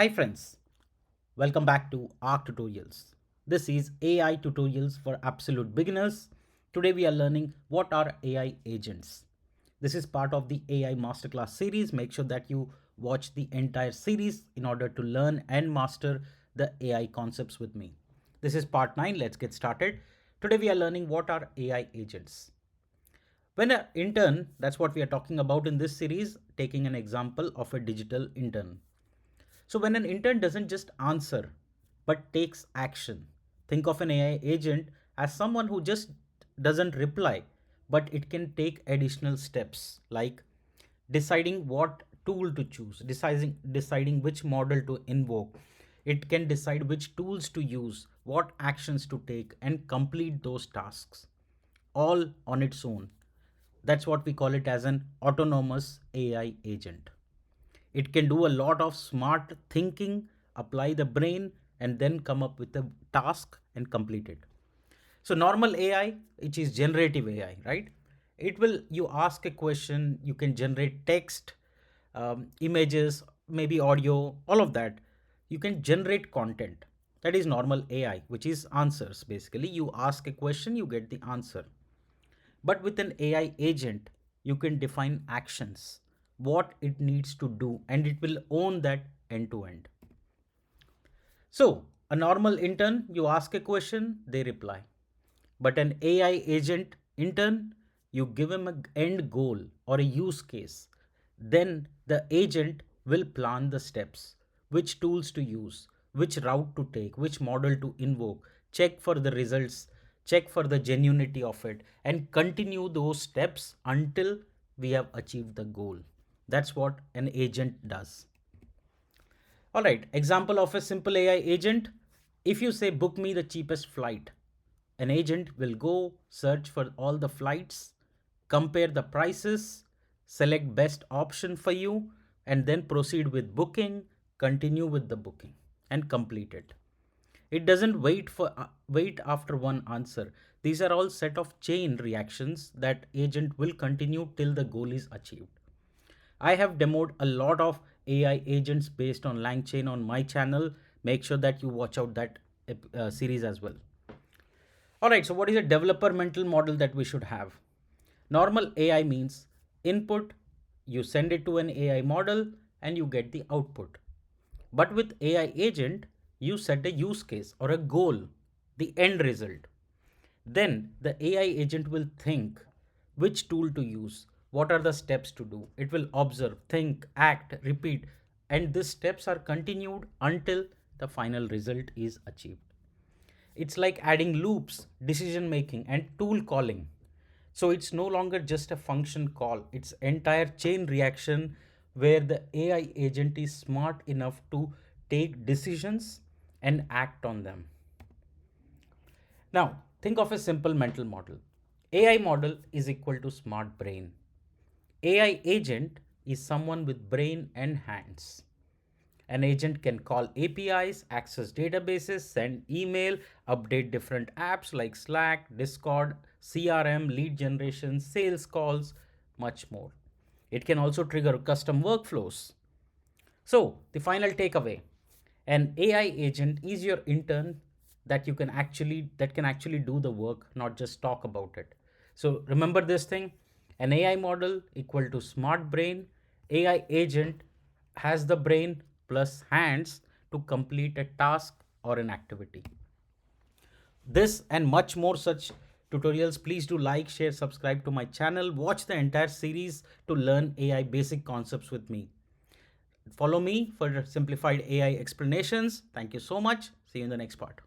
Hi friends, welcome back to ARC Tutorials. This is AI tutorials for absolute beginners. Today we are learning what are AI agents. This is part of the AI Masterclass series. Make sure that you watch the entire series in order to learn and master the AI concepts with me. This is part 9. Let's get started. Today we are learning what are AI agents. When an intern, that's what we are talking about in this series, taking an example of a digital intern. So when an intern doesn't just answer, but takes action, think of an AI agent as someone who just doesn't reply, but it can take additional steps like deciding what tool to choose, deciding which model to invoke. It can decide which tools to use, what actions to take, and complete those tasks all on its own. That's what we call it as an autonomous AI agent. It can do a lot of smart thinking, apply the brain, and then come up with a task and complete it. So normal AI, which is generative AI, right? It will, you ask a question, you can generate text, images, maybe audio, all of that. You can generate content. That is normal AI, which is answers. Basically, you ask a question, you get the answer. But with an AI agent, you can define actions, what it needs to do, and it will own that end to end. So, a normal intern, you ask a question, they reply. But an AI agent intern, you give him an end goal or a use case. Then the agent will plan the steps, which tools to use, which route to take, which model to invoke, check for the results, check for the genuinity of it, and continue those steps until we have achieved the goal. That's what an agent does. All right, example of a simple AI agent. If you say book me the cheapest flight, an agent will go search for all the flights, compare the prices, select best option for you, and then proceed with booking, continue with the booking, and complete it. It doesn't wait after one answer. These are all set of chain reactions that agent will continue till the goal is achieved. I have demoed a lot of AI agents based on LangChain on my channel. Make sure that you watch out that series as well. All right, so what is a developer mental model that we should have? Normal AI means input, you send it to an AI model and you get the output. But with AI agent, you set a use case or a goal, the end result. Then the AI agent will think which tool to use, what are the steps to do. It will observe, think, act, repeat, and these steps are continued until the final result is achieved. It's like adding loops, decision making, and tool calling. So it's no longer just a function call, it's entire chain reaction where the AI agent is smart enough to take decisions and act on them. Now, think of a simple mental model. AI model is equal to smart brain. AI agent is someone with brain and hands. An agent can call APIs, access databases, send email, update different apps like Slack, Discord, CRM, lead generation, sales calls, much more. It can also trigger custom workflows. So, the final takeaway, an AI agent is your intern that can actually do the work, not just talk about it. So, remember this thing, an AI model equal to smart brain, AI agent has the brain plus hands to complete a task or an activity. This and much more such tutorials, please do like, share, subscribe to my channel, watch the entire series to learn AI basic concepts with me. Follow me for simplified AI explanations. Thank you so much. See you in the next part.